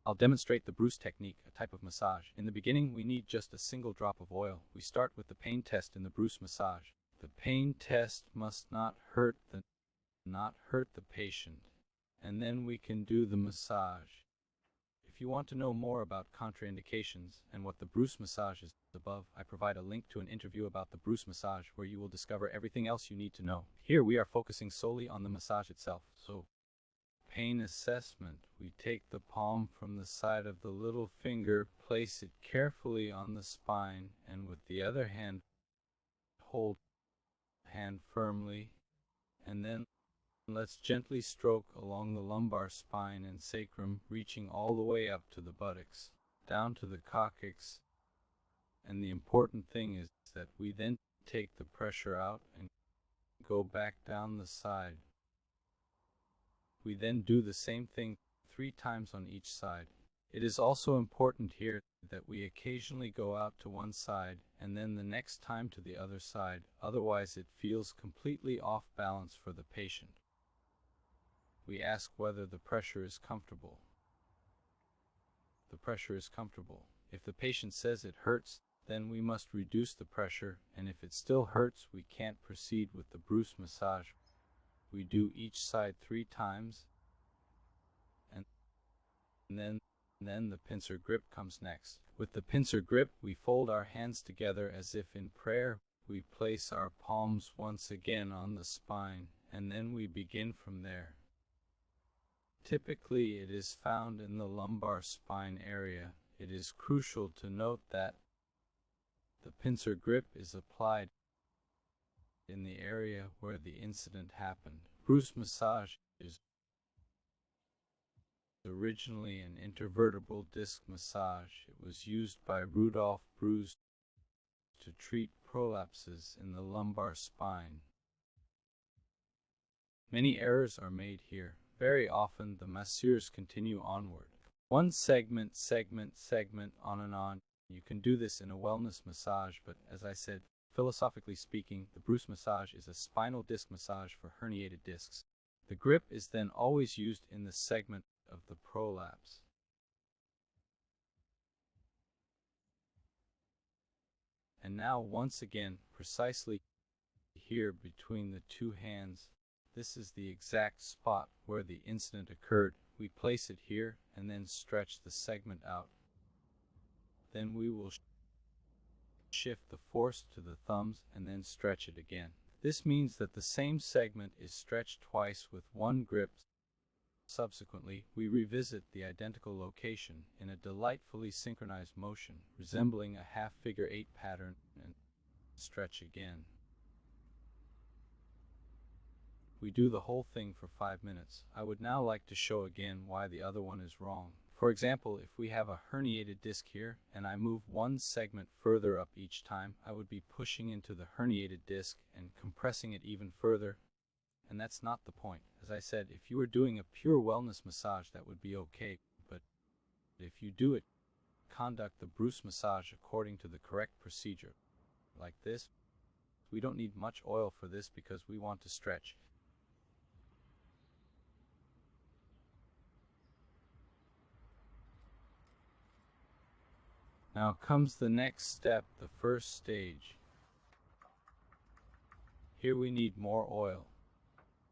I'll demonstrate the Breuss technique, a type of massage. In the beginning, we need just a single drop of oil. We start with the pain test in the Breuss massage. The pain test must not hurt the patient, and then we can do the massage. If you want to know more about contraindications and what the Breuss massage is above, I provide a link to an interview about the Breuss massage where you will discover everything else you need to know. Here we are focusing solely on the massage itself. So, pain assessment. We take the palm from the side of the little finger, place it carefully on the spine, and with the other hand, hold hand firmly, and then let's gently stroke along the lumbar spine and sacrum, reaching all the way up to the buttocks, down to the coccyx. And the important thing is that we then take the pressure out and go back down the side. We then do the same thing 3 times on each side. It is also important here that we occasionally go out to one side and then the next time to the other side, otherwise it feels completely off balance for the patient. We ask whether the pressure is comfortable. The pressure is comfortable. If the patient says it hurts, then we must reduce the pressure, and if it still hurts, we can't proceed with the Breuss massage. We do each side 3 times, and then the pincer grip comes next. With the pincer grip, we fold our hands together as if in prayer. We place our palms once again on the spine, and then we begin from there. Typically, it is found in the lumbar spine area. It is crucial to note that the pincer grip is applied in the area where the incident happened. Breuss massage is originally an intervertebral disc massage. It was used by Rudolf Breuss to treat prolapses in the lumbar spine. Many errors are made here. Very often, the masseurs continue onward. One segment, on and on. You can do this in a wellness massage, but as I said, philosophically speaking, the Breuss massage is a spinal disc massage for herniated discs. The grip is then always used in the segment of the prolapse. And now, once again, precisely here between the 2 hands, this is the exact spot where the incident occurred. We place it here and then stretch the segment out. Then we will shift the force to the thumbs and then stretch it again. This means that the same segment is stretched twice with one grip. Subsequently, we revisit the identical location in a delightfully synchronized motion, resembling a half figure 8 pattern, and stretch again. We do the whole thing for 5 minutes. I would now like to show again why the other one is wrong. For example, if we have a herniated disc here, and I move one segment further up each time, I would be pushing into the herniated disc and compressing it even further, and that's not the point. As I said, if you were doing a pure wellness massage, that would be okay, but if you do it, conduct the Breuss massage according to the correct procedure, like this. We don't need much oil for this because we want to stretch. Now comes the next step, the first stage. Here we need more oil.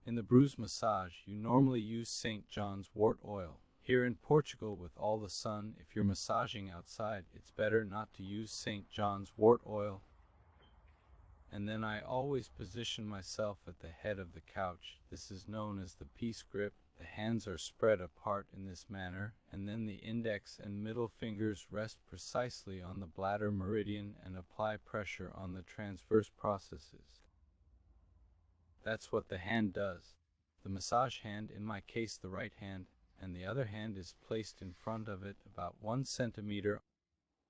In the Breuss massage, you normally use St. John's wort oil. Here in Portugal, with all the sun, if you're massaging outside, it's better not to use St. John's wort oil. And then I always position myself at the head of the couch. This is known as the peace grip. The hands are spread apart in this manner, and then the index and middle fingers rest precisely on the bladder meridian and apply pressure on the transverse processes. That's what the hand does. The massage hand, in my case the right hand, and the other hand is placed in front of it about 1 centimeter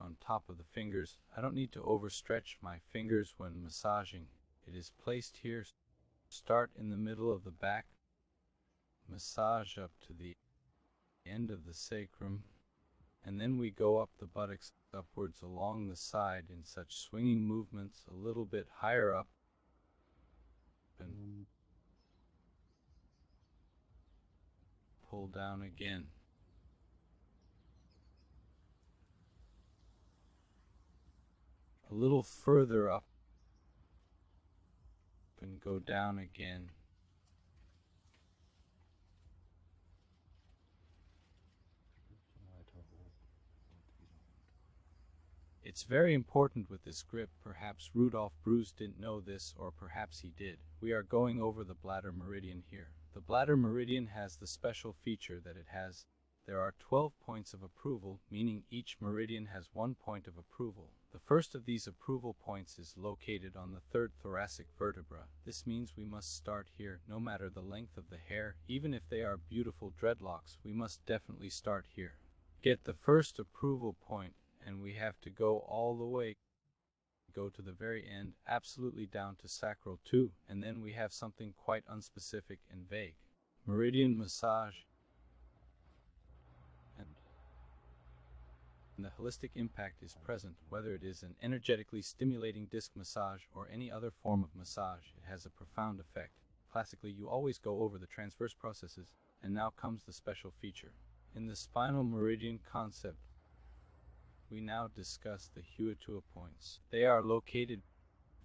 on top of the fingers. I don't need to overstretch my fingers when massaging. It is placed here. Start in the middle of the back. Massage up to the end of the sacrum, and then we go up the buttocks upwards along the side in such swinging movements, a little bit higher up, and pull down again. a little further up and go down again. It's very important with this grip. Perhaps Rudolf Breuss didn't know this, or perhaps he did. We are going over the bladder meridian here. The bladder meridian has the special feature that there are 12 points of approval, meaning each meridian has 1 point of approval. The first of these approval points is located on the third thoracic vertebra. This means we must start here, no matter the length of the hair. Even if they are beautiful dreadlocks, we must definitely start here. Get the first approval point, and we have to go all the way, go to the very end, absolutely down to sacral 2, and then we have something quite unspecific and vague. Meridian massage, and the holistic impact is present, whether it is an energetically stimulating disc massage or any other form of massage. It has a profound effect. Classically, you always go over the transverse processes, and now comes the special feature. In the spinal meridian concept, we now discuss the Huatua points. They are located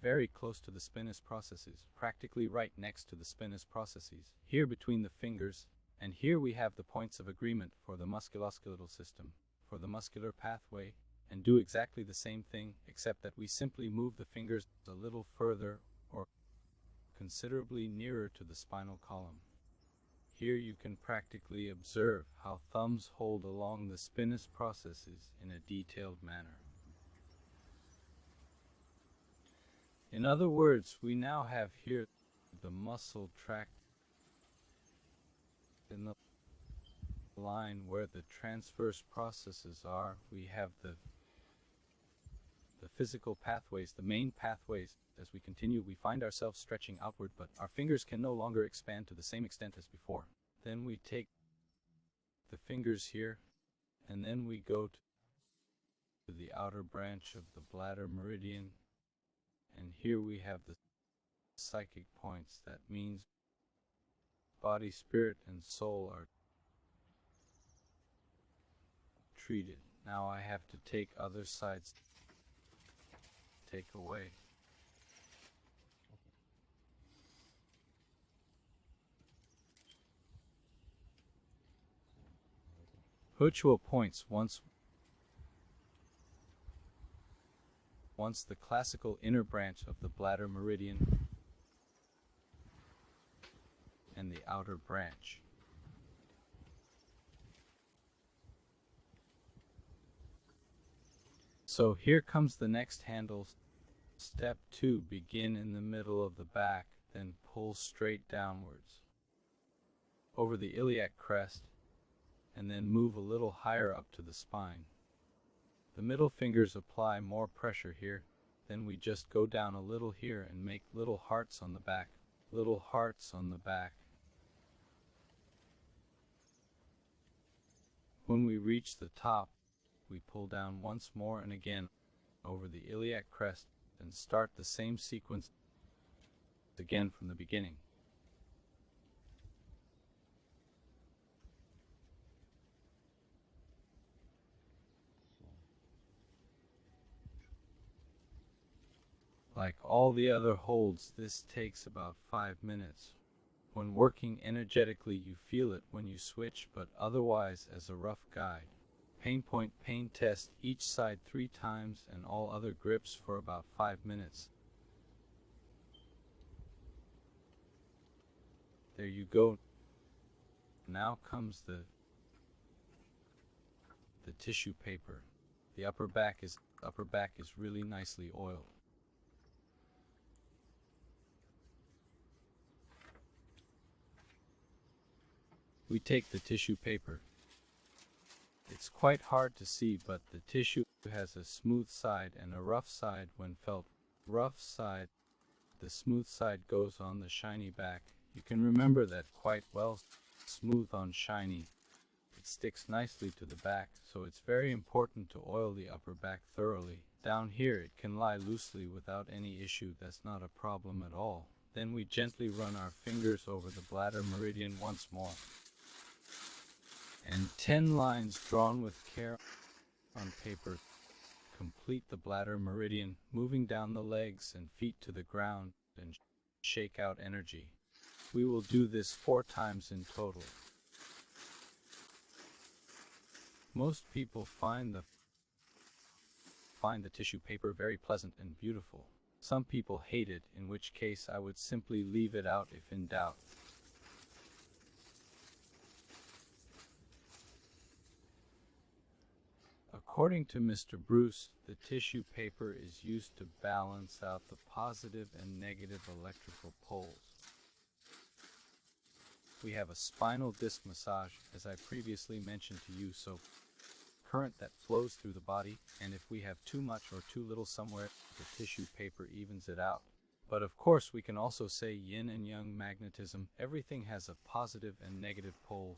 very close to the spinous processes, practically right next to the spinous processes, here between the fingers, and here we have the points of agreement for the musculoskeletal system, for the muscular pathway, and do exactly the same thing, except that we simply move the fingers a little further or considerably nearer to the spinal column. Here you can practically observe how thumbs hold along the spinous processes in a detailed manner. In other words, we now have here the muscle tract in the line where the transverse processes are. We have the physical pathways, the main pathways. As we continue, we find ourselves stretching outward, but our fingers can no longer expand to the same extent as before. Then we take the fingers here, and then we go to the outer branch of the bladder meridian, and here we have the psychic points. That means body, spirit, and soul are treated. Now I have to take other sides, take away. Huatua points once the classical inner branch of the bladder meridian and the outer branch. So here comes the next handle. Step 2, begin in the middle of the back, then pull straight downwards over the iliac crest, and then move a little higher up to the spine. The middle fingers apply more pressure here, then we just go down a little here and make little hearts on the back, little hearts on the back. When we reach the top, we pull down once more and again over the iliac crest and start the same sequence again from the beginning. Like all the other holds, this takes about 5 minutes. When working energetically, you feel it when you switch, but otherwise as a rough guide. Pain point, pain test, each side 3 times and all other grips for about 5 minutes. There you go. Now comes the tissue paper. The upper back is really nicely oiled. We take the tissue paper. It's quite hard to see, but the tissue has a smooth side and a rough side when felt. Rough side, the smooth side goes on the shiny back. You can remember that quite well. Smooth on shiny. It sticks nicely to the back, so it's very important to oil the upper back thoroughly. Down here it can lie loosely without any issue. That's not a problem at all. Then we gently run our fingers over the bladder meridian once more. And 10 lines drawn with care on paper complete the bladder meridian, moving down the legs and feet to the ground and shake out energy. We will do this 4 times in total. Most people find the tissue paper very pleasant and beautiful. Some people hate it, in which case I would simply leave it out if in doubt. According to Mr. Breuss, the tissue paper is used to balance out the positive and negative electrical poles. We have a spinal disc massage, as I previously mentioned to you, so current that flows through the body, and if we have too much or too little somewhere, the tissue paper evens it out. But of course we can also say yin and yang magnetism. Everything has a positive and negative pole.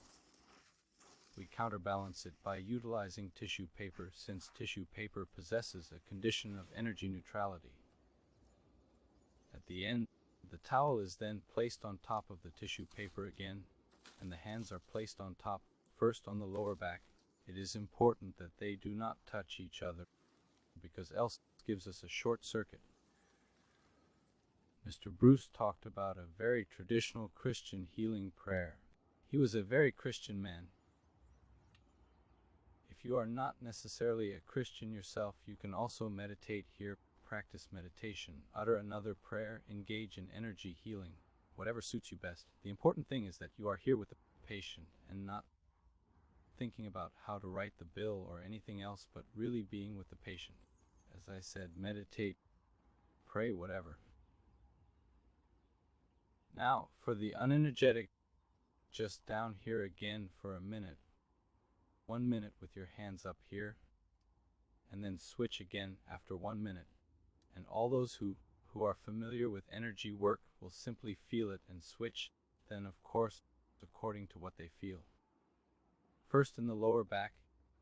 We counterbalance it by utilizing tissue paper, since tissue paper possesses a condition of energy neutrality. At the end, the towel is then placed on top of the tissue paper again, and the hands are placed on top, first on the lower back. It is important that they do not touch each other, because else it gives us a short circuit. Mr. Breuss talked about a very traditional Christian healing prayer. He was a very Christian man. If you are not necessarily a Christian yourself, you can also meditate here, practice meditation, utter another prayer, engage in energy healing, whatever suits you best. The important thing is that you are here with the patient and not thinking about how to write the bill or anything else, but really being with the patient. As I said, meditate, pray, whatever. Now, for the unenergetic, just down here again for a minute. 1 minute with your hands up here, and then switch again after 1 minute. And all those who are familiar with energy work will simply feel it and switch, then of course, according to what they feel. First in the lower back,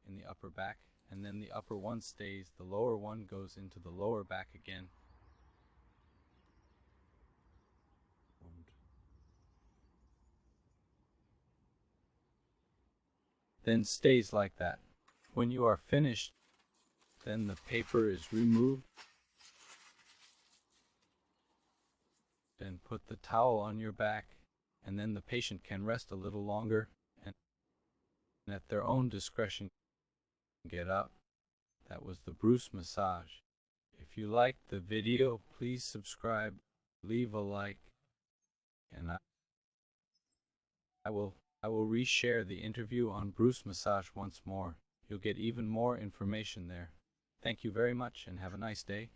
in the upper back, and then the upper one stays, the lower one goes into the lower back again. Then stays like that. When you are finished, then the paper is removed. Then put the towel on your back, and then the patient can rest a little longer, and at their own discretion get up. That was the Breuss massage. If you liked the video, please subscribe, leave a like, and I will reshare the interview on Breuss Massage once more. You'll get even more information there. Thank you very much and have a nice day.